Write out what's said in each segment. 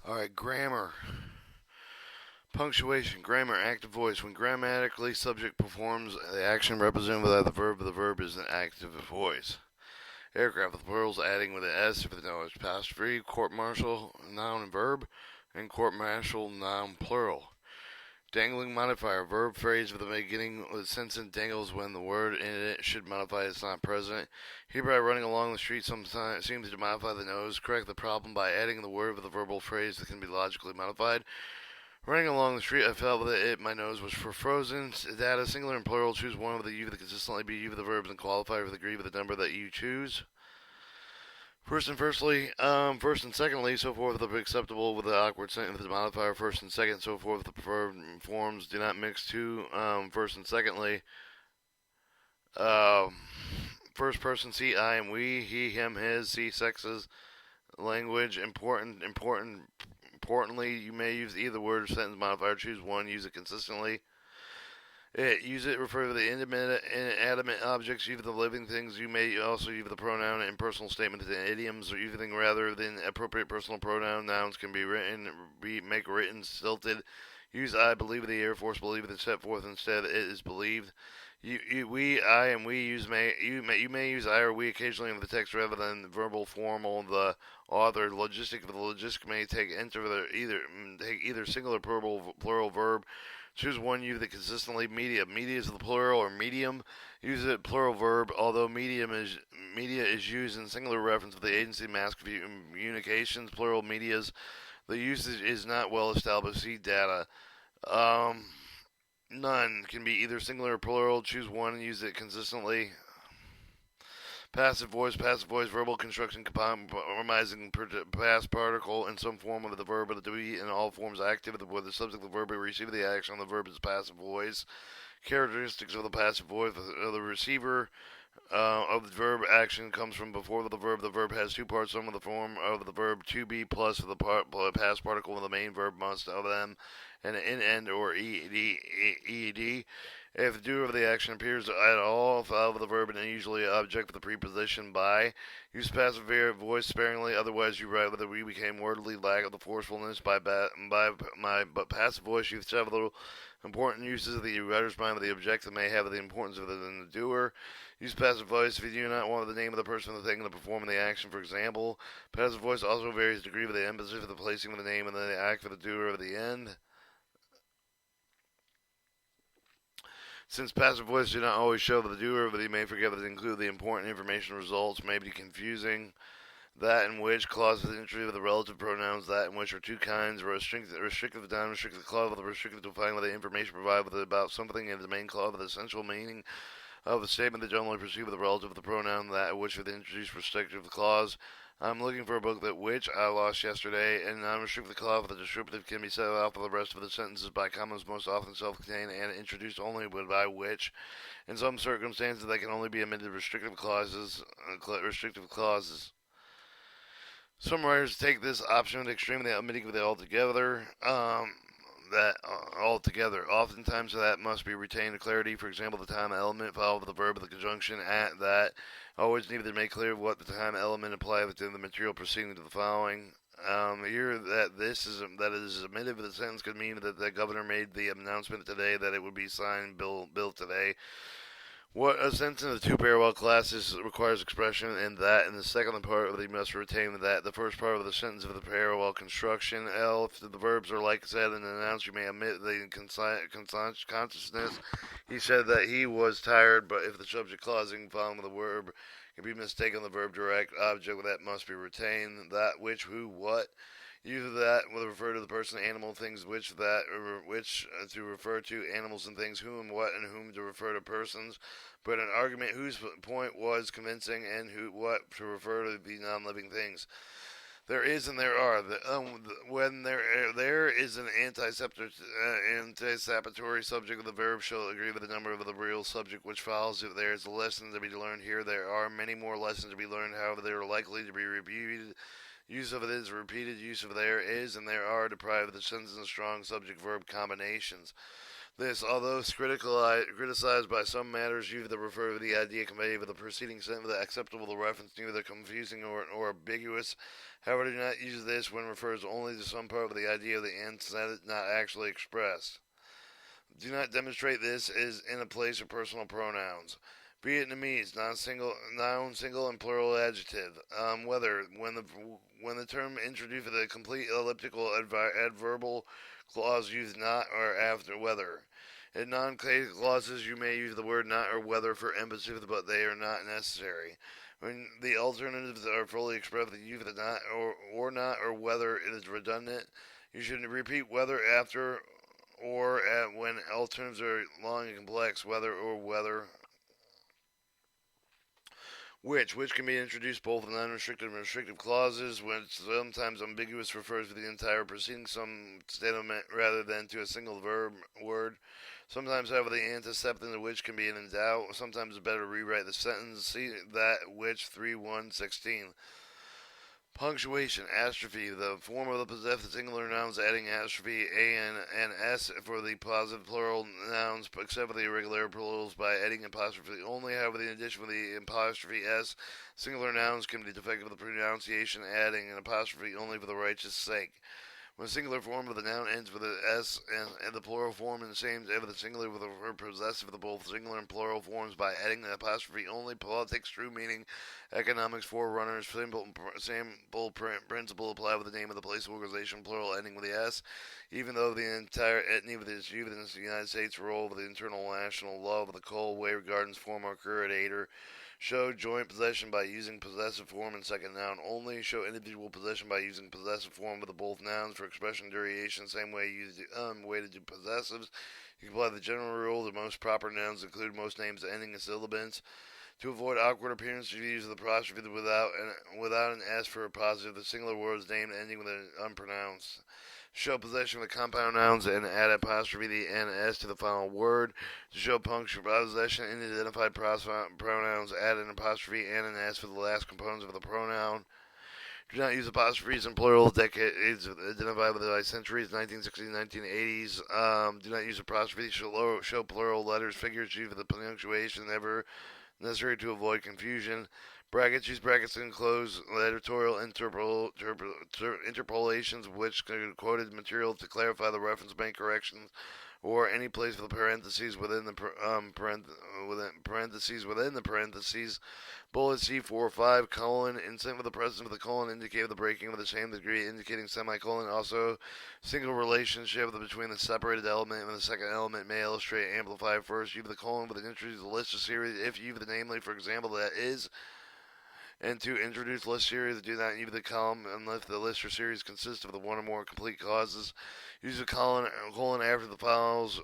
Alright, grammar. Punctuation. Grammar. Active voice. When grammatically subject performs the action represented by the verb is an active voice. Aircraft with plurals adding with an S if the noun is past free. Court martial, noun and verb. And court martial, noun plural. Dangling modifier. Verb phrase with the beginning with sentence dangles when the word in it should modify it's not present. Hereby running along the street sometimes seems to modify the nose. Correct the problem by adding the word with a verbal phrase that can be logically modified. Running along the street, I felt that my nose was for frozen. Data, singular and plural. Choose one with the you that consistently be you with the verbs and qualify with agree with the number that you choose. First and secondly, so forth with the acceptable with the awkward sentence with the modifier. First and second, so forth with the preferred forms. Do not mix two. First and secondly. Um, First person, see I and we, he, him, his. See sexes, language. Importantly, you may use either word or sentence modifier. Choose one. Use it consistently. Use it refer to the inanimate objects, even the living things. You may also use the pronoun in personal statements and idioms, or anything rather than appropriate personal pronoun. Nouns can be make written stilted. Use I believe the Air Force believe it set forth instead it is believed. We, I, and we use you may use I or we occasionally in the text rather than the verbal formal. The author logistic the logistic may take either singular plural verb. Choose one you that consistently media. Media is the plural or medium. Use it plural verb, although media is used in singular reference with the agency mass communications, plural medias. The usage is not well established. See data. Um, None can be either singular or plural. Choose one and use it consistently. Passive voice, verbal construction compromising past particle in some form of the verb of the to be in all forms active with the subject of the verb receiving the action on the verb is passive voice. Characteristics of the passive voice of the receiver of the verb action comes from before the verb. The verb has two parts. Some of the form of the verb to be plus the past particle of the main verb must of them and in end or ed. If the doer of the action appears at all, follow the verb and usually object with the preposition by. Use passive voice sparingly, otherwise you write whether we became wordly lack of the forcefulness but passive voice use several important uses of the writer's mind with the objective may have the importance of the doer. Use passive voice if you do not want the name of the person or the thing to perform the action. For example, passive voice also varies degree with the emphasis for the placing of the name and the act for the doer of the end. Since passive voice do not always show the doer, but you may forget to include the important information results may be confusing. That in which clauses entry with the relative pronouns, that in which are two kinds, restrictive down, restrictive clause with the restrictive defining with the information provided with about something and the main clause with the essential meaning of the statement that generally proceed with the relative of the pronoun, that which with the introduced restrictive clause. I'm looking for a book that which I lost yesterday, and non-restrictive clause with the descriptive can be set off for the rest of the sentences by commas most often self-contained and introduced only by which. In some circumstances, they can only be omitted restrictive clauses. Some writers take this option to extremely omitting it altogether. Oftentimes, that must be retained clarity. For example, the time element followed with the verb of the conjunction at that. Always needed to make clear what the time element applies within the material proceeding to the following. Here, that is omitted with the sentence could mean that the governor made the announcement today that it would be signed bill today. What a sentence in the two parallel classes requires expression in that, and the second part of the must retain that. The first part of the sentence of the parallel construction. If the verbs are like said in an announce, you may omit the consciousness. He said that he was tired, but if the subject clausing following the verb can be mistaken, the verb direct object that must be retained. That, which, who, what. Use of that will refer to the person, animal, things, which to refer to animals and things, who and what and whom to refer to persons. But an argument whose point was convincing and what to refer to the non-living things. There is and there are. When there is an anticipatory subject of the verb shall agree with the number of the real subject which follows. If there is a lesson to be learned here, there are many more lessons to be learned. However, they are likely to be repeated. Use of it is repeated. Use of there is and there are deprived of the sentence and strong subject-verb combinations. This, although criticized by some matters used that refer to the idea conveyed with the preceding sentence, that acceptable the reference neither confusing or ambiguous. However, do not use this when refers only to some part of the idea of the end sentence not actually expressed. Do not demonstrate this is in a place of personal pronouns. Vietnamese, non-single, noun, single, and plural adjective. Whether when the term introduced with a complete elliptical adverbial clause used not or after whether. In non-case clauses, you may use the word not or whether for emphasis, but they are not necessary. When the alternatives are fully expressed, the use of not or not or whether it is redundant. You should repeat whether after or at when alternatives are long and complex, whether or whether which can be introduced both in non-restrictive and restrictive clauses, which sometimes ambiguous refers to the entire preceding some statement rather than to a single verb word. Sometimes, however, the antecedent of which can be in doubt. Sometimes it's better to rewrite the sentence. See that which 3:1:16. Punctuation, apostrophe, the form of the possessive singular nouns adding apostrophe and s for the positive plural nouns, except for the irregular plurals by adding apostrophe only. However, the addition of the apostrophe s singular nouns can be defective with the pronunciation, adding an apostrophe only for the righteous sake. When the singular form of the noun ends with an s and the plural form in the same as the singular with the possessive of both singular and plural forms by adding the apostrophe only. Politics, true meaning, economics, forerunners, simple principle apply with the name of the place of organization, plural ending with the s. Even though the entire etny with its youth in the United States role of the internal national love of the cold way gardens former curator. Show joint possession by using possessive form and second noun only. Show individual possession by using possessive form with the both nouns for expression duration. Same way you use the way to do possessives. You can apply the general rule that most proper nouns include most names ending in syllables. To avoid awkward appearance, you use the apostrophe without an s for a positive. The singular word is named ending with an unpronounced. Show possession of the compound nouns and add apostrophe the n s to the final word. To show punctual possession in identified pronouns, add an apostrophe and an s for the last components of the pronoun. Do not use apostrophes in plural decades identified by centuries, 1960s, 1980s. Do not use apostrophes. Show plural letters, figures, due to the punctuation, never necessary to avoid confusion. Brackets, use brackets to enclose editorial interpolations which quoted material to clarify the reference, bank corrections, or any place for the parentheses within the parentheses. Bullet C4 or 5, colon, instant with the presence of the colon indicate the breaking of the same degree, indicating semicolon. Also, single relationship between the separated element and the second element may illustrate and amplify first. Use the colon with an introduce the list of series if you the namely, for example, that is. And to introduce list series, do not use the column unless the list or series consists of the one or more complete clauses. Use the colon after the files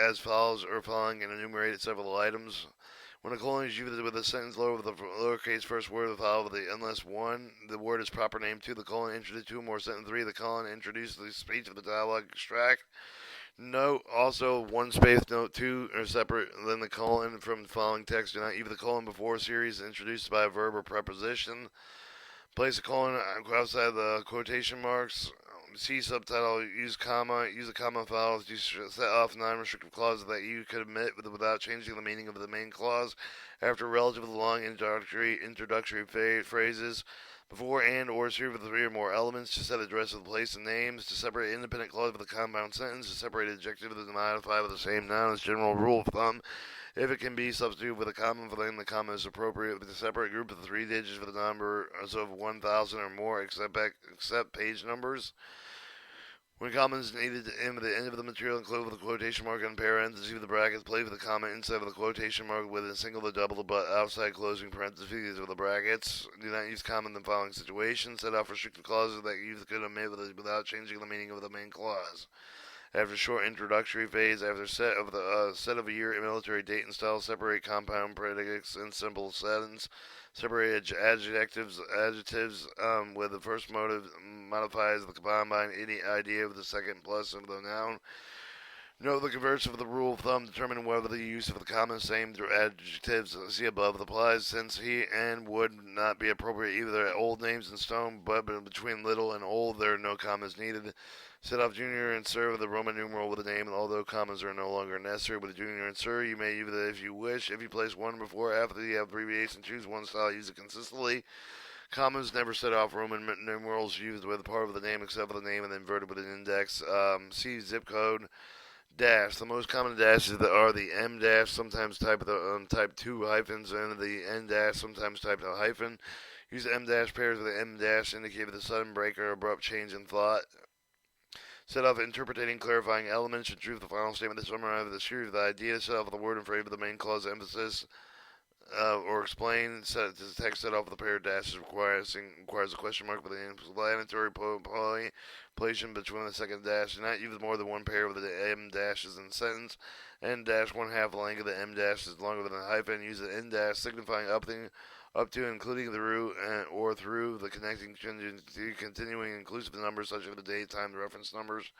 as follows or following and enumerate several items. When a colon is used with a sentence lower with the lowercase first word of the file with the unless 1, the word is proper name. 2, the colon introduces 2 or more sentence. 3, the colon introduces the speech of the dialogue extract. Note also one space note 2 are separate than the colon from the following text. Do not use the colon before a series introduced by a verb or preposition. Place a colon outside the quotation marks. See subtitle. Use a comma files to set off non-restrictive clauses that you could omit without changing the meaning of the main clause. After relatively long introductory phrases. Before and or series with 3 or more elements. To set address of the place and names. To separate independent clause with a compound sentence. To separate adjective with a modified with the same noun. As general rule of thumb. If it can be substituted with a comma, then the comma is appropriate. With a separate group of 3 digits with a number of 1,000 or more, except page numbers. When comma is needed to end with the end of the material, include with a quotation mark and parentheses with the brackets. Place with the comma inside of the quotation mark with a single or double but outside closing parentheses with the brackets. Do not use comma in the following situations. Set off restrictive clauses that you could omit without changing the meaning of the main clause. After a short introductory phase, after set of a year, military date and style, separate compound predicates in simple sentence. Separate adjectives with the first motive modifies the combined any idea of the second plus of the noun. Note the converse of the rule of thumb determining whether the use of the common names or adjectives see above applies, since he and would not be appropriate either old names in stone, but between little and old there are no commas needed. Set off junior and sir with the Roman numeral with a name, although commas are no longer necessary. With a junior and sir, you may use it if you wish. If you place one before or after the abbreviation, choose one style, use it consistently. Commas never set off Roman numerals used with part of the name except for the name and inverted with an index. See zip code. Dash. The most common dashes are the M dash, sometimes type type 2 hyphens, and the N dash, sometimes typed a hyphen. Use M dash pairs with the M dash, indicate the sudden break or abrupt change in thought. Set off interpreting, clarifying elements. Should truth the final statement to summarize the series of the idea. Set off the word in favor of the main clause emphasis. Or explain. Set the text set off with a pair of dashes requires a question mark with an explanatory punctuation between the second dash. Do not use more than one pair of the M dashes in a sentence. N dash one half the length of the M dash is longer than a hyphen. Use the N dash signifying up to including the root or through the connecting continuing inclusive numbers such as the date, time, the reference numbers.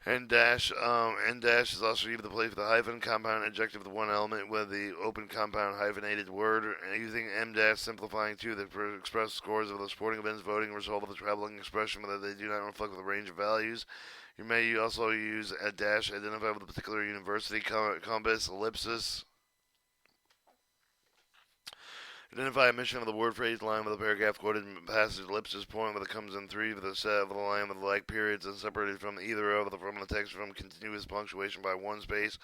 N dash is also used to place with a hyphen compound adjective with one element with the open compound hyphenated word. Using M dash simplifying to the express scores of the sporting events, voting result of the traveling expression, but they do not reflect the range of values. You may also use a dash identify with a particular university, compass, ellipsis. Identify a mission of the word phrase line with a paragraph quoted passage ellipsis point with it comes in three with a set of the line with like periods and separated from either of the from the text from continuous punctuation by one space.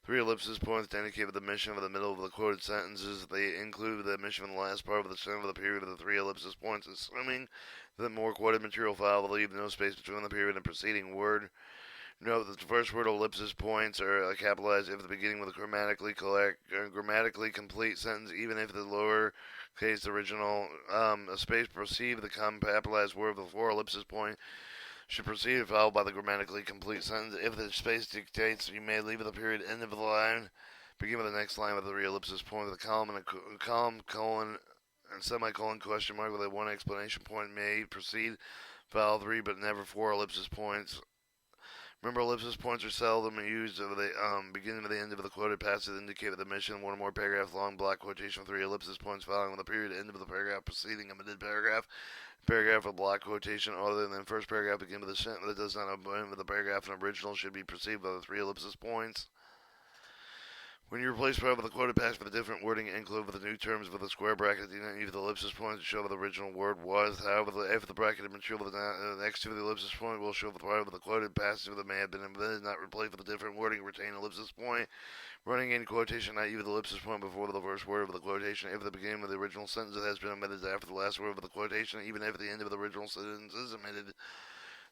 Three ellipsis points to indicate the mission of the middle of the quoted sentences. They include the mission of the last part of the center of the period of the three ellipsis points, assuming the more quoted material file will leave no space between the period and preceding word. Note that the first word ellipsis points are capitalized if the beginning with a grammatically complete sentence, even if the lower case original a space precede the capitalized word before ellipsis point should proceed followed by the grammatically complete sentence. If the space dictates, you may leave at the period end of the line, begin with the next line with a three ellipsis point with a column and a column, colon, and semicolon question mark with a one explanation point may proceed follow three but never four ellipsis points. Remember, ellipsis points are seldom used at the beginning of the end of the quoted passage to indicate the mission. One or more paragraphs long block quotation with three ellipsis points following the period end of the paragraph preceding a mid paragraph. Paragraph with block quotation other than first paragraph begin with a sentence that does not end with the paragraph and original should be preceded by the three ellipsis points. When you replace part of the quoted passage with a different wording and include with the new terms with a square bracket, do not use the ellipsis point to show what the original word was. However, if the bracketed material next to the ellipsis point will show the part of the quoted passage that may have been embedded, not replaced with a different wording, retain ellipsis point. Running in quotation, not use the ellipsis point before the first word of the quotation. If the beginning of the original sentence has been omitted after the last word of the quotation, even if the end of the original sentence is omitted.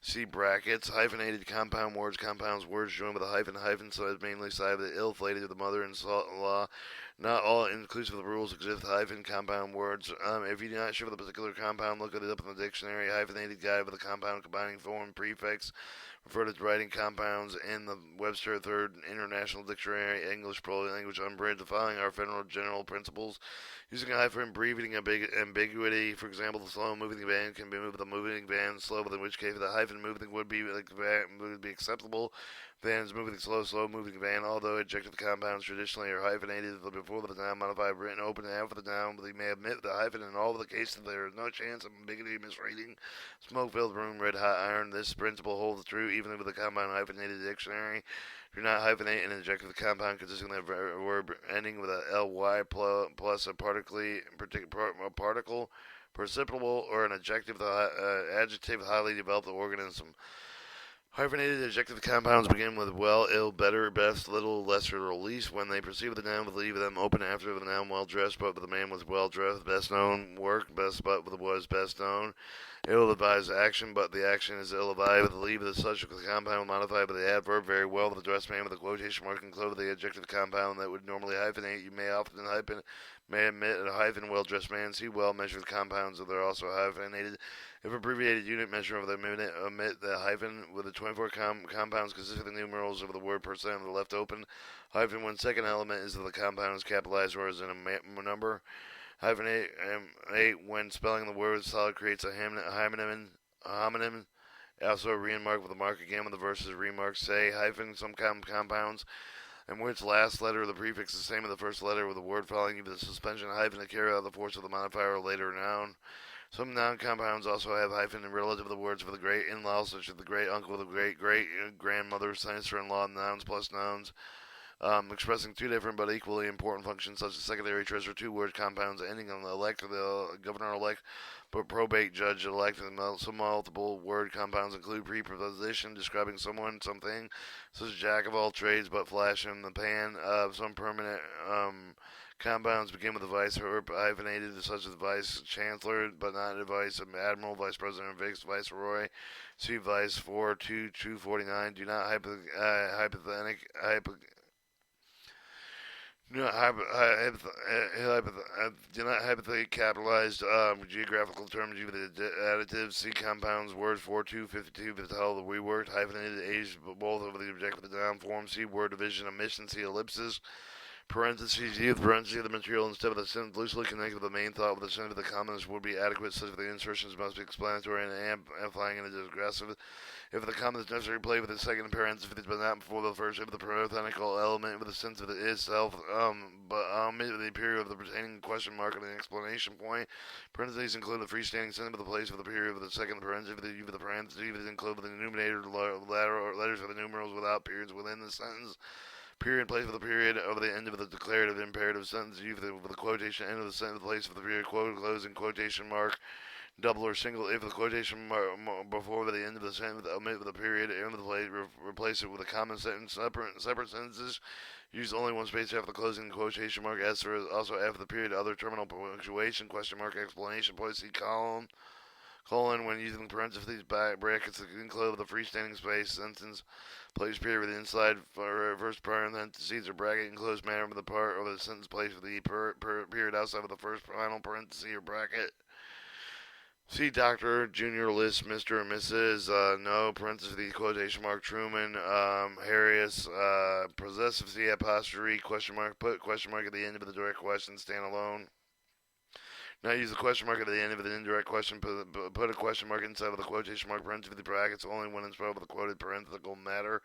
See brackets, hyphenated compound words, compounds, words joined with a hyphen, so as mainly side of the ill-fated to the mother-in-law. Not all inclusive of the rules exist, hyphen compound words. If you do not sure the particular compound, look it up in the dictionary. Hyphenated guide with a compound combining form prefix. Refer to writing compounds in the Webster Third International Dictionary, English Pro Language Unbridged. The following are general principles. Using a hyphen, breathing ambiguity. For example, the slow-moving van can be moved with a moving van slow, but in which case the hyphen moving would be acceptable. Vans moving slow-moving van. Although adjective compounds traditionally are hyphenated before the noun modified, written open after the noun, they may omit the hyphen in all of the cases. There is no chance of ambiguity, misreading. Smoke-filled room, red-hot iron. This principle holds true even with a compound hyphenated dictionary. Do not hyphenate an adjective compound consisting of a verb ending with a ly plus a particle, participle, or an adjective, adjective highly developed organism. Hyphenated adjective compounds begin with well, ill, better, best, little, lesser, or least. When they proceed with the noun, leave them open after the noun well dressed, but the man was well dressed, best known work, best but was best known. Ill-advised action, but the action is ill-advised. Leave the subject of the compound modified by the adverb very well. The dressed man with a quotation mark include the adjective compound that would normally hyphenate. You may often may omit a hyphen well-dressed man. See well-measured compounds that are also hyphenated. If abbreviated unit measure of the minute, omit the hyphen with the 24 compounds consisting of the numerals of the word percent the left open. Hyphen when second element is that the compound is capitalized or is in a number. Hyphen 8 when spelling the word solid creates a homonym Also, a remark with a mark again when the verses remarks say hyphen some compounds in which last letter of the prefix is the same as the first letter with the word following either the suspension hyphen to carry out the force of the modifier or later noun. Some noun compounds also have hyphen in relative to the words for the great in-law, such as the great uncle, the great great grandmother, sister-in-law, nouns plus nouns, expressing two different but equally important functions, such as secondary treasurer, two word compounds ending on the elect, the governor-elect, but probate judge-elect, and some multiple word compounds include preposition describing someone, something, such as jack of all trades, but flash in the pan. Some permanent compounds begin with a vice verb hyphenated, such as vice chancellor, but not a vice admiral, vice president, viceroy. See vice 42249. Do not hypothenic do not hypothetically capitalized geographical terms with additives. See compounds, words 4252, vital, the reworked, hyphenated, age, both over the objective of the noun form. See word division, omission, see ellipses. Parentheses, use parentheses of the material instead of the sentence loosely connected with the main thought with the sentence of the comments would be adequate, such that the insertions must be explanatory and amplifying and digressive. If the comment is necessary, play with the second parenthesis, but not before the first. If the parenthetical element with the sense of it itself, but omit the period of the pertaining question mark and an explanation point. Parentheses include the freestanding sentence with the place of the period of the second parenthesis. If the parentheses include the enumerator letters of the numerals without periods within the sentence. Period, place of the period over the end of the declarative imperative sentence, with the quotation end of the sentence, place of the period, quote, closing quotation mark, double or single. If the quotation mark before the end of the sentence, omit the period, end of the place, replace it with a common sentence, separate sentences. Use only one space after the closing quotation mark, as also after the period, other terminal punctuation, question mark, explanation point, see colon, when using parentheses, brackets, include the freestanding space, sentence, place period with the inside first parentheses or bracket, enclosed manner with the part of the sentence place with the period outside of the first final parenthesis or bracket. See Dr. Junior List, Mr. and Mrs. No, parenthesis, quotation mark, Truman, Harris, possessive, C apostrophe, question mark, put question mark at the end of the direct question, stand alone. Now use the question mark at the end of the indirect question. Put a question mark inside of the quotation mark parenthesis with the brackets only when it's part of the quoted parenthetical matter.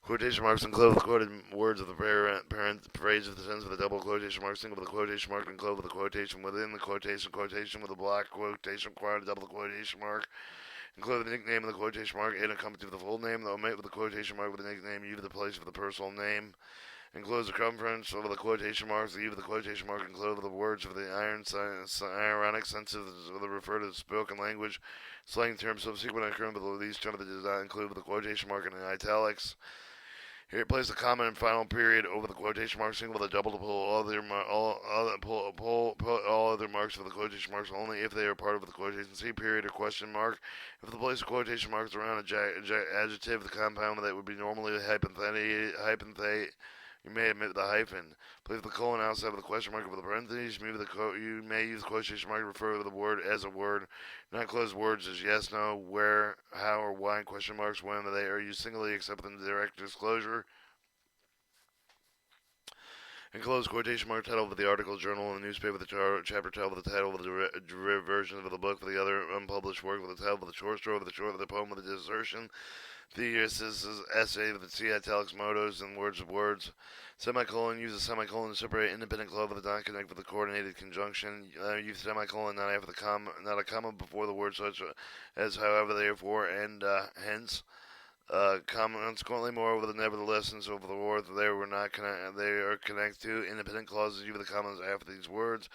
Quotation marks enclose the quoted words of the parent phrase of the sentence with a double quotation mark, single with the quotation mark, enclose with the quotation within the quotation with a block quotation required, double quotation mark. Include the nickname of the quotation mark and accompany with the full name. Omit with the quotation mark with the nickname, use the place of the personal name. Enclose the circumference over the quotation marks, the eve of the quotation mark, enclose the words of the ironic sense of the refer to the spoken language, slang terms subsequent occurring with these terms that does not include with the quotation mark and in italics. Here, place the comma and final period over the quotation mark, single with a double to pull all other marks for the quotation marks only if they are part of the quotation. See period or question mark. If the place of quotation marks around adjective, the compound that would be normally hyphenate. You may omit the hyphen. Place the colon outside of the question mark over the parentheses. You may use the quotation mark to refer to the word as a word. Not closed words as yes, no, where, how, or why, question marks when they are used singly except in the direct disclosure. Enclosed quotation mark title of the article, journal, and the newspaper, the chapter title, the title of the derivative version of the book, for the other unpublished work, with the title of the short story, with the short of the poem, with the dissertation. This is essay with the C italics motos and words of words. Semicolon, use a semicolon to separate independent clause with the not connect with the coordinated conjunction. Use semicolon not after the comma, not a comma before the word such as however, therefore, and hence. Consequently, moreover, the nevertheless, and so forth, they are connected to independent clauses. Use the commas after these words.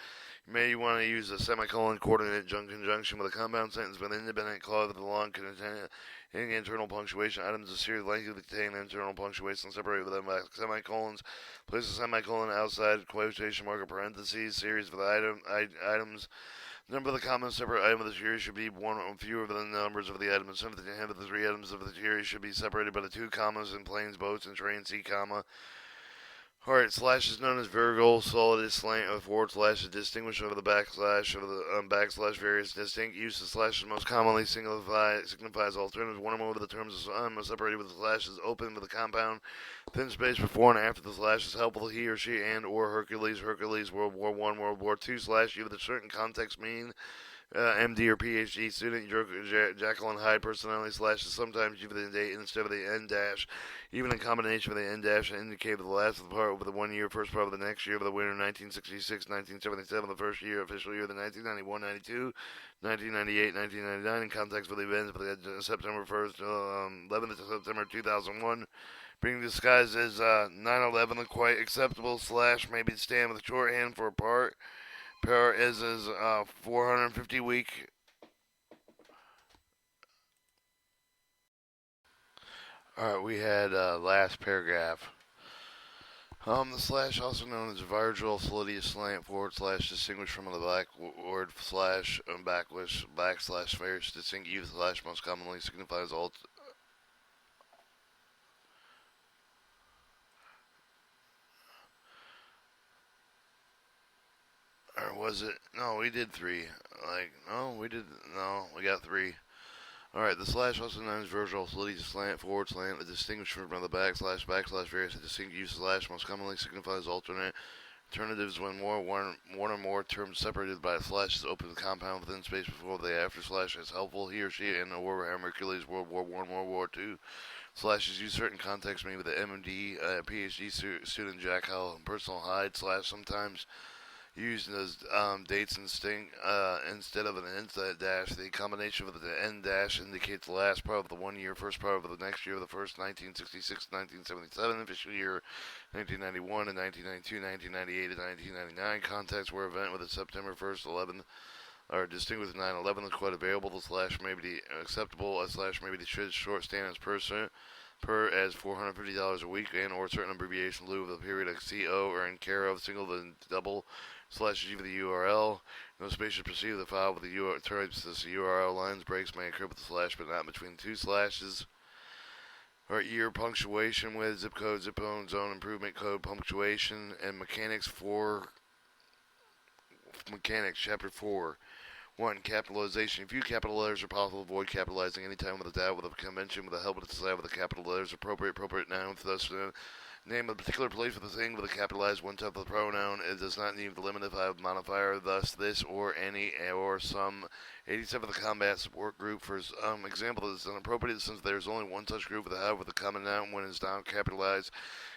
You may want to use a semicolon coordinate conjunction with a compound sentence with an independent clause with a long containing internal punctuation. Items of series lengthy contain internal punctuation separate with them by semicolons. Place a semicolon outside quotation mark or parentheses. Series with items. Number of the common separate item of the series should be one or fewer than the numbers of the items. Some of the end of the three items of the series should be separated by the two commas in planes, boats, and trains. C comma. Alright, slash is known as virgule, solid is slant, or forward slash is distinguished over the backslash, over the backslash various distinct use of slash is most commonly signifies alternatives. One or more of the terms are separated with the slash is open with a compound. Thin space before and after the slash is helpful. He or she and or Hercules, World War I, World War II slash, you with a certain context mean MD or PhD student, Jekyll and Hyde personality slash is sometimes used with the date instead of the N dash, even in combination with the N dash to indicate the last of the part over the 1 year, first part of the next year of the winter 1966, 1977, the first year, official year of the 1991, 92, 1998, 1999, in context with the events of the September 1st, 11th of September 2001. Being disguised as 9/11, the quite acceptable slash maybe stand with shorthand for part. Pair is 450 week. All right, we had last paragraph. The slash, also known as virtual solidity slant forward slash, distinguished from the black word slash backslash various distinct use slash most commonly signifies alt. Or was it? No, we did three. No, we got three. Alright, the slash, also known as virtual solidity slant forward slant, the distinguished from the backslash various distinct use slash most commonly signifies alternatives when one or more terms separated by a slash is open to the compound within space before the after slash is helpful. He or she in Warhammer Hercules World War I, World War II. Slashes use certain contexts, maybe the MD, PhD student Jack Howell, personal hide slash sometimes used as dates and sting instead of an inside dash. The combination of the end dash indicates the last part of the 1 year, first part of the next year of the first 1966, 1977, official year 1991 and 1992, 1998 and 1999. Context where event with the September 1st, 11th are distinguished with 9/11 is quite available. The slash may be acceptable. A slash may be the short stand as per as $450 a week and or certain abbreviation in lieu of the period of CO or in care of single and double slash G for the URL. No space should precede the file with the URL types. This URL lines breaks may occur with the slash, but not between two slashes. Or year punctuation with zip code, zip zone improvement code, punctuation, and mechanics chapter 4. 1. Capitalization. Few capital letters are possible. Avoid capitalizing anytime with a doubt with a convention with a help with the decide with the capital letters. Appropriate nouns. Thus, name of a particular place with a thing with a capitalized one type of the pronoun. It does not need the limited modifier. Thus, this or any or some. 87 of the combat support group. For example, is inappropriate since there is only one such group with a however with a common noun when it is not capitalized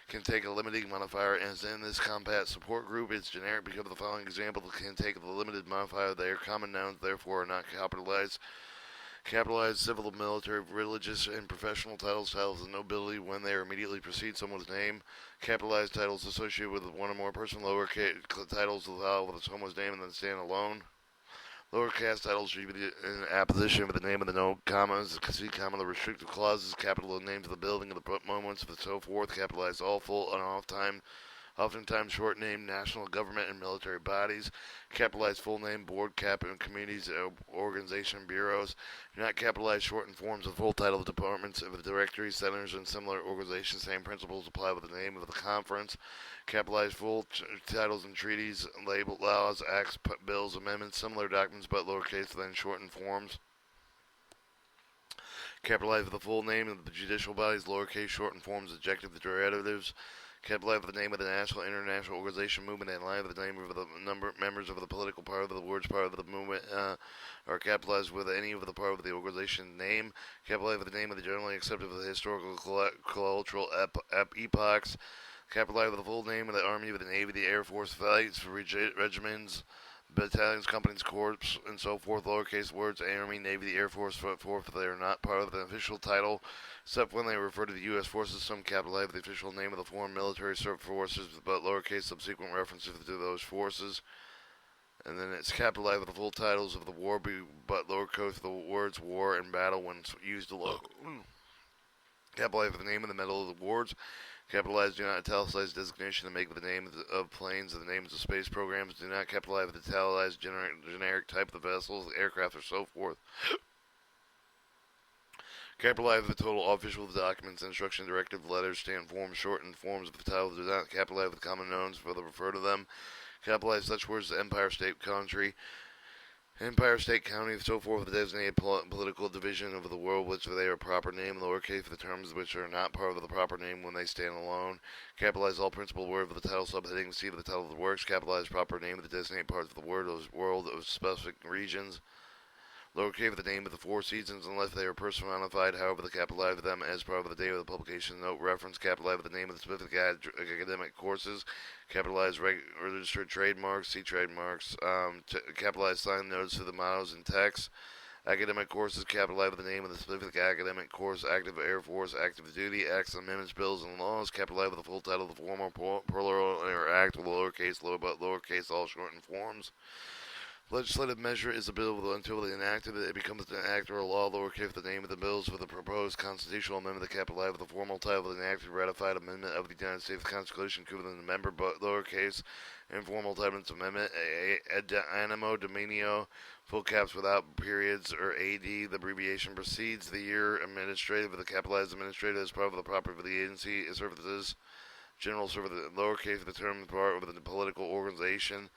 can take a limiting modifier, as in this combat support group it's generic because of the following example can take the limited modifier. They are common nouns, therefore are not capitalized. Capitalized civil, military, religious, and professional titles of nobility when they immediately precede someone's name. Capitalized titles associated with one or more person. Lowercase titles with someone's name and then stand alone. Lowercase titles should be in apposition with the name of the no commas. See comma the restrictive clauses. Capital names of the building of the moments and so forth. Capitalize all full and off time. Oftentimes short name, national government and military bodies. Capitalize full name, board, cap, and communities, organization, bureaus. Do not capitalize shortened forms of full title of departments of the directories, centers, and similar organizations. Same principles apply with the name of the conference. Capitalize full titles and treaties, label laws, acts, bills, amendments, similar documents, but lowercase than shortened forms. Capitalize the full name of the judicial bodies, lowercase shortened forms, adjective derivatives. Capitalize the name of the national, international organization, movement, and line of the name of the members of the political part of the words part of the movement, are capitalized with any of the part of the organization name. Capitalize the name of the generally accepted of the historical cultural epochs. Capitalize the full name of the Army, of the Navy, the Air Force, flights, regiments, battalions, companies, corps, and so forth. Lowercase words, Army, Navy, the Air Force, forth. They are not part of the official title, except when they refer to the U.S. forces. Some capitalize the official name of the foreign military forces, but lowercase subsequent references to those forces. And then it's capitalized with the full titles of the war, but lowercase the words war and battle when used alone. Capitalize with the name of the medal of the awards. Capitalize, do not italicize designation to make with the name of planes and the names of space programs. Do not capitalize with italicized generic type of the vessels, aircraft, or so forth. Capitalize the total official documents, instruction, directive, letters, stand forms, shortened forms of the title. Do not capitalize with common nouns for the refer to them. Capitalize such words as empire, state, country, empire, state, county, and so forth, the designated political division of the world, which they are proper name, lowercase for the terms which are not part of the proper name when they stand alone. Capitalize all principal word of the title subheading, C of the title of the works. Capitalize proper name of the designated parts of the world of specific regions. Lowercase for the name of the four seasons unless they are personified, however, the capitalize them as part of the date of the publication. Note reference, capitalize the name of the specific academic courses, capitalize registered trademarks, see trademarks, capitalize sign notes to the mottos and text. Academic courses, capitalize the name of the specific academic course, active Air Force, active duty, acts, amendments, bills, and laws, capitalize the full title of the formal, plural, or act with lowercase, lowercase, all shortened forms. Legislative measure is a bill until enacted. It becomes an act or a law. Lowercase the name of the bills for the proposed constitutional amendment. The capital with the formal title of the enacted ratified amendment of the United States Constitution, including the member lowercase informal titles amendment. Animo dominio. Full caps without periods or AD. The abbreviation precedes the year. Administrative with the capitalized administrative as part of the property of the agency. Services. General service. Lowercase the term part of the political organization.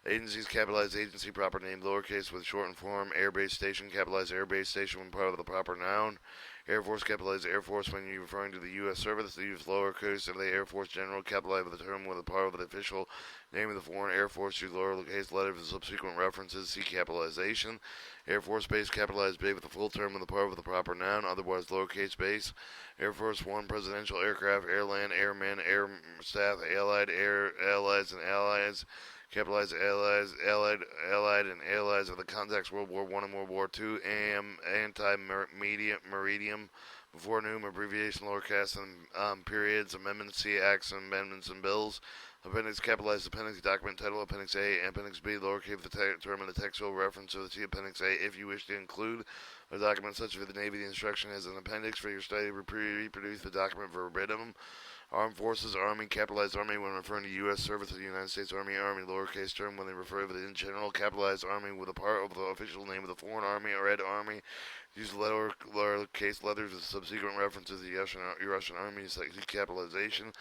Agencies, capitalized agency, proper name, lowercase with shortened form. Air Base Station, capitalized Air Base Station when part of the proper noun. Air Force, capitalized Air Force when you're referring to the U.S. service. The use lowercase of the Air Force General, capitalized with the term with a part of the official name of the foreign Air Force. Use lowercase letters for subsequent references. See capitalization. Air Force Base, capitalized base with the full term with the part of the proper noun, otherwise lowercase base. Air Force One, presidential aircraft, airland, airmen, air staff, allied, allies, and allies. Capitalized allied, and allies of the contacts World War I and World War II. Anti-meridium. Before noon, abbreviation, lowercase, and periods. Amendments, see acts, and amendments, and bills. Appendix, capitalized appendix, document title, appendix A, appendix B, lowercase, the term and the textual reference of the T appendix A. If you wish to include a document such as the Navy, the instruction as an appendix for your study, reproduce the document verbatim. Armed Forces, Army, capitalized Army when referring to U.S. service of the United States Army, Army, lowercase term when they refer to it in general, capitalized Army with a part of the official name of the foreign Army, or Red Army. Use lowercase letters with subsequent references to the Russian Army, capitalization.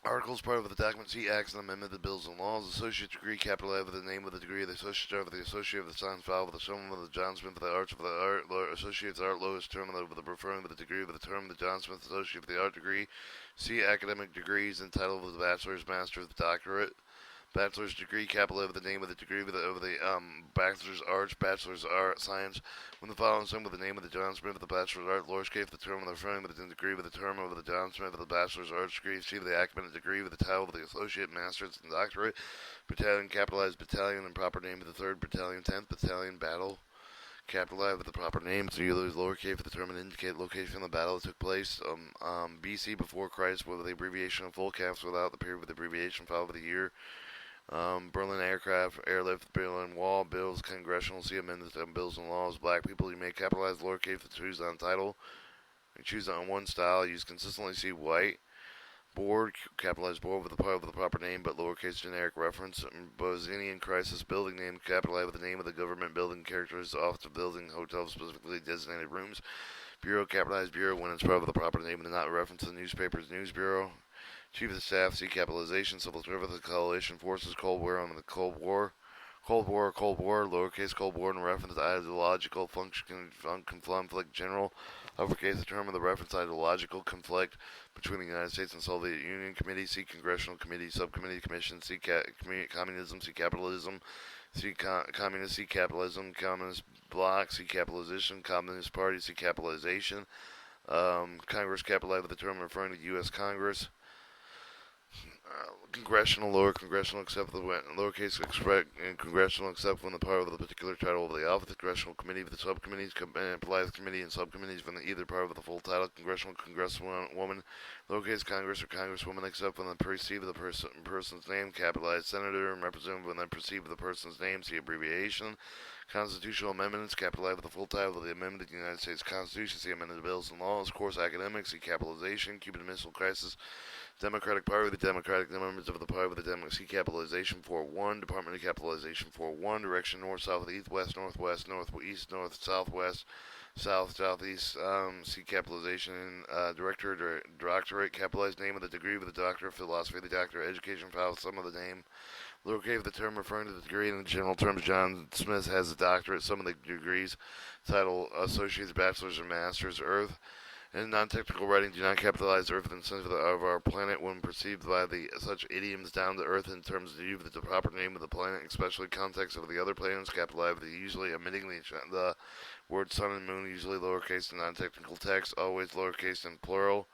Articles part of the document, see acts and amendment of the bills and laws. Associate degree, capitalized with the name of the degree of the associate of the associate of the science file with the sum of the John Smith of the arts of the art, associate's art, lowest term of the referring to the degree of the term of the John Smith associate of the art degree. See academic degrees entitled with the bachelor's, master's, doctorate. Bachelor's degree, capital of the name of the degree of the bachelor's arts, bachelor's art science. When the following sum with the name of the John Smith of the bachelor's art, lowercase the term of the frame with the degree with the term of the John Smith of the bachelor's arts degree, see the academic degree with the title of the associate, master's, and doctorate. Battalion, capitalized battalion, and proper name of the 3rd Battalion, 10th Battalion, battle. Capitalized with the proper name, so you lose lowercase for the term and indicate location of the battle that took place. BC before Christ with the abbreviation of full caps without the period with the abbreviation followed with the year. Berlin aircraft, airlift, Berlin Wall, bills, congressional, see amendments on bills and laws. Black people, you may capitalize lowercase to choose on title. You choose on one style, use consistently, see white. Board, capitalized board with the part of the proper name, but lowercase generic reference. Bosnian crisis, building name, capitalized with the name of the government building, characters, office of building, hotel, specifically designated rooms. Bureau, capitalized bureau when it's part of the proper name and not reference to the newspaper's news bureau. Chief of the Staff, see capitalization, civil service, the coalition forces, Cold War on the Cold War. Cold War, lowercase Cold War in reference to ideological function, conflict, general, uppercase the term of the reference ideological conflict between the United States and Soviet Union. Committee, see congressional committee, subcommittee, commission, see communism, see capitalism, see communist, see capitalism, communist bloc, see capitalization, communist party, see capitalization. Congress, capitalized with the term referring to U.S. Congress. Congressional, lower congressional, except for the lowercase and congressional, except when the part of the particular title of the office. Congressional committee with the subcommittees, applies committee and subcommittees from either part of the full title. Congressional, congresswoman, lowercase Congress or congresswoman, except when they perceive the person's name. Capitalized senator and representative when they perceive the person's name. See abbreviation. Constitutional amendments, capitalized with the full title of the amendment of the United States Constitution. See amended bills and laws. Course academics, see capitalization. Cuban Missile Crisis. Democratic Party with the Democratic members of the Party with the Democratic, see capitalization 4-1, Department of Capitalization 4-1, direction north, south, east, west, northwest, northeast, north, southwest, south, southeast, see capitalization, doctorate, capitalized name of the degree with the doctor of philosophy, the doctor of education, file, some of the name, lowercase the term referring to the degree in the general terms. John Smith has a doctorate, some of the degrees, title, associates, bachelor's, and master's, earth. In non-technical writing, do not capitalize Earth in the sense of our planet when perceived by the such idioms down to Earth in terms of the proper name of the planet, especially context of the other planets. Capitalize usually omitting the word sun and moon, usually lowercase in non-technical text, always lowercase in plural.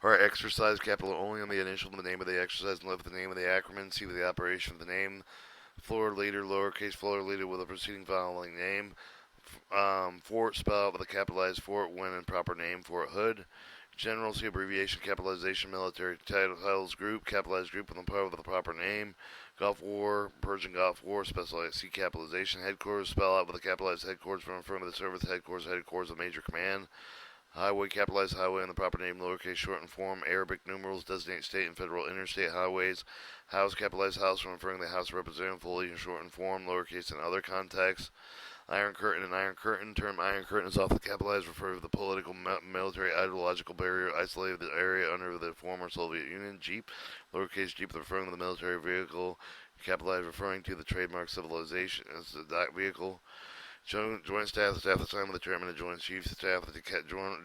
Or exercise capital only on the initial of the name of the exercise and left the name of the acronym. See with the operation of the name. Floor leader, lowercase floor leader with a preceding following name. Fort, spell out with a capitalized fort when in proper name. Fort Hood. General, see abbreviation, capitalization, military titles group, capitalized group with the proper name. Gulf War, Persian Gulf War, specialized, see capitalization. Headquarters, spell out with a capitalized headquarters when referring to the service headquarters of major command. Highway, capitalized highway in the proper name, lowercase shortened form. Arabic numerals designate state and federal interstate highways. House, capitalized house when referring to the House of Representatives, fully in shortened form, lowercase in other contexts. Iron Curtain and Iron Curtain. Term Iron Curtain is often capitalized, referring to the political, military, ideological barrier isolated the area under the former Soviet Union. Jeep, lowercase jeep, referring to the military vehicle, capitalized, referring to the trademark civilization as the vehicle. Joint staff, the staff at the time of the chairman, the joint chief, the staff of the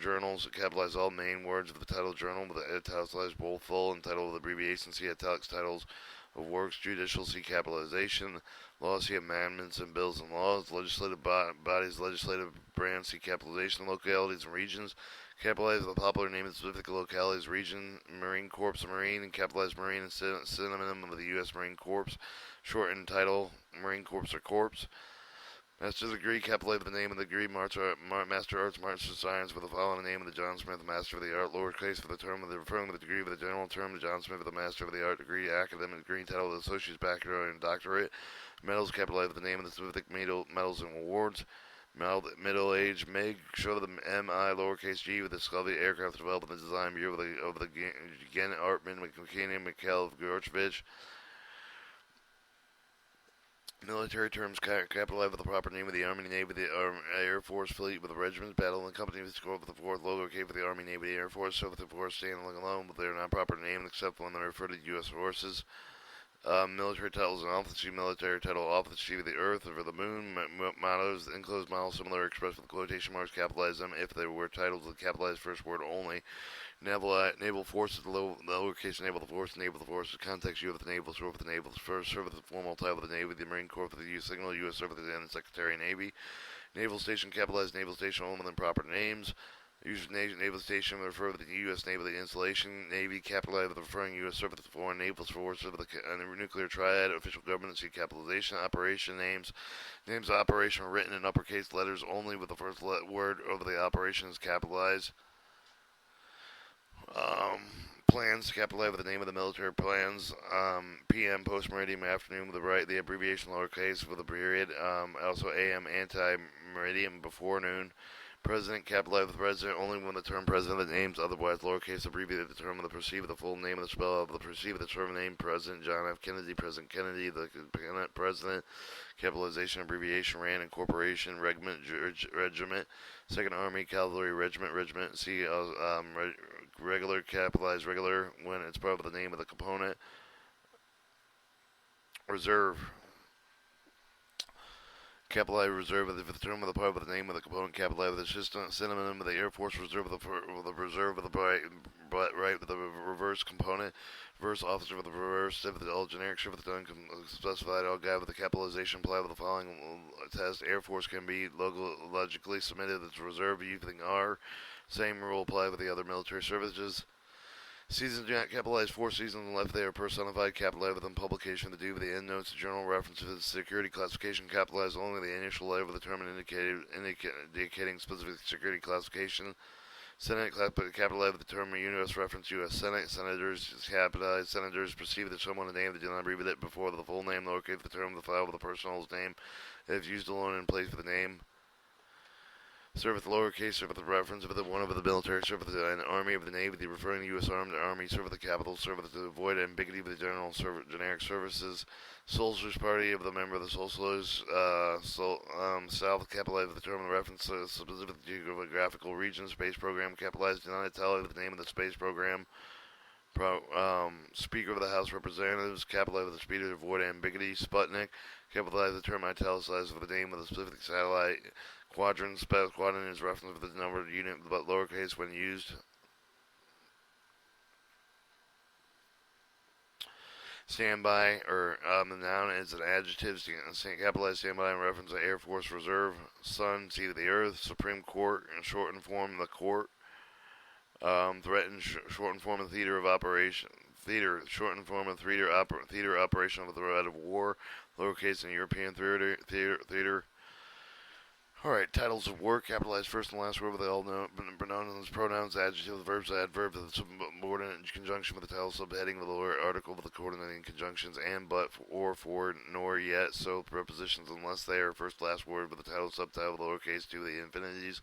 journals, capitalize all main words of the title journal with the italicized bold full and title with abbreviation, see italics titles of works, judicial, see capitalization, laws, see amendments and bills and laws, legislative bodies, legislative branch, see capitalization, localities and regions, capitalize the popular name of specific localities, region, Marine Corps, Marine, and capitalize Marine and synonym of the U.S. Marine Corps, shortened title, Marine Corps or Corps. Master's degree, capitalize the name of the degree, Master Arts, Master of Science, with the following name of the John Smith, Master of the Art, lowercase for the term of the referring to the degree of the general term, the John Smith, the Master of the Art degree, academic degree, title of the Associate's Bachelor and Doctorate. Medals, capitalize the name of the specific medals and awards. Middle age, Meg, show the MI, lowercase g, with the Soviet Aircraft Development and Design Bureau of the Gen Artman, McKinney, Mikhail Gorchevich. Military terms capitalized with the proper name of the Army, Navy, the Air Force Fleet with the regiments, battle and company with the score with the fourth logo K for the Army, Navy, the Air Force, so with the force standing alone with their non-proper name except when they refer to U.S. forces. Military titles and officer, military title, officer of the Earth or the Moon, mottos, enclosed models similar expressed with quotation marks, capitalize them if they were titles with capitalized first word only. Naval forces, lowercase naval forces, context you of the naval, serve with the naval, first serve with the formal title of the Navy, the Marine Corps for the U.S. Signal, U.S. Service and Secretary of Navy. Naval station, capitalized naval station only with proper names. Use naval station refer to the U.S. Naval installation. Navy, capitalized with referring U.S. Service to foreign naval forces of the nuclear triad, official government, see capitalization, operation names. Names of operation are written in uppercase letters only with the first word over the operation is capitalized. Plans, capitalize with the name of the military plans. PM, post meridian, afternoon with the abbreviation lowercase with a period. Also AM, anti-meridian, before noon. President, capitalize with president only when the term president of the names, otherwise lowercase abbreviated the term of the perceived, the full name of the spell of the perceived, the term name, President John F. Kennedy, President Kennedy, the president, capitalization, abbreviation, RAND, incorporation, regiment, Second Army Cavalry Regiment, see regular, capitalized regular when it's part of the name of the component. Reserve, capitalized reserve with the term of the part of the name of the component, capitalized with the synonym of the Air Force Reserve with the reserve with the right with the reverse component, reverse officer with the reverse, with the all generic shift with the unspecified all guy with the capitalization applied with the following test. Air Force can be logically submitted as reserve using R. Same rule applied with the other military services. Seasons do not capitalize 4 seasons unless they are personified, capitalized within publication. The D with the end notes, journal references, security classification, capitalized only the initial letter of the term indicating specific security classification. Senate, capitalized with the term U.S. reference U.S. Senate. Senators, capitalized. Senators perceive that someone the name that did not abbreviate it before the full name, lowercase the term of the file with the personal's name, if used alone in place for the name. Serve with the lowercase, serve with the reference of the one of the military, serve with the Army of the Navy, the referring to U.S. Armed Army, serve with the capital, serve with the avoid ambiguity with the generic services. Soldiers Party of the member of the Socialist, South, capitalized with the term of reference to specific geographical region, space program, capitalized, not italic with the name of the space program. Speaker of the House of Representatives, capitalize the speed to avoid ambiguity. Sputnik, capitalize the term italicized for the name of the specific satellite. Quadrant, quadrant is reference to the number of unit, but lowercase when used. Standby, or the noun is an adjective. Capitalized standby in reference to Air Force Reserve. Sun, seat of the earth. Supreme Court, in shortened form, the court. Threatened, shortened form of theater of operation. Theater, shortened form of theater operation of the threat of war. Lowercase in European theater. Alright, titles of work, capitalized first and last word with all pronouns, adjectives, verbs, adverbs, the subordinate in conjunction with the title subheading of the article with the coordinating conjunctions and, but, or, for, nor, yet, so prepositions unless they are first last word with the title subtitle, lowercase to the infinities.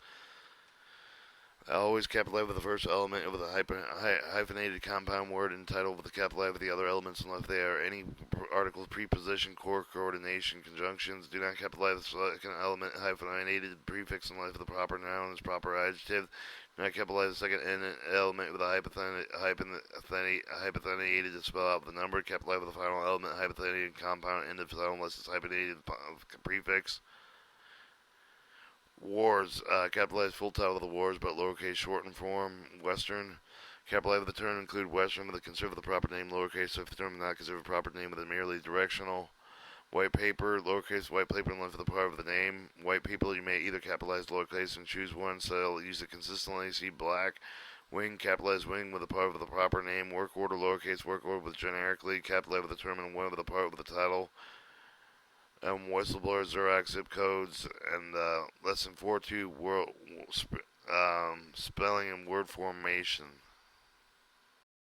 Always capitalize with the first element of the hyphenated compound word and title with the capitalize with the other elements unless they are any articles, preposition, core, coordination, conjunctions. Do not capitalize the second element hyphenated prefix unless the proper noun is proper adjective. Do not capitalize the second element with a hyphenated to spell out the number. Capitalize with the final element hyphenated compound end of title unless it's hyphenated prefix. Wars, capitalized full title of the wars, but lowercase shortened form. Western, capitalized with the term include Western with the consider the proper name, lowercase, so if the term is not considered a proper name with it merely directional. White paper, lowercase white paper unless for the part of the name. White people, you may either capitalize lowercase and choose one, so use it consistently. See black. Wing, capitalized wing with the part of the proper name. Work order, lowercase work order with generically, capitalized with the term and one with the part of the title. Whistleblower, Xerox, zip codes, and lesson 4.2 spelling and word formation.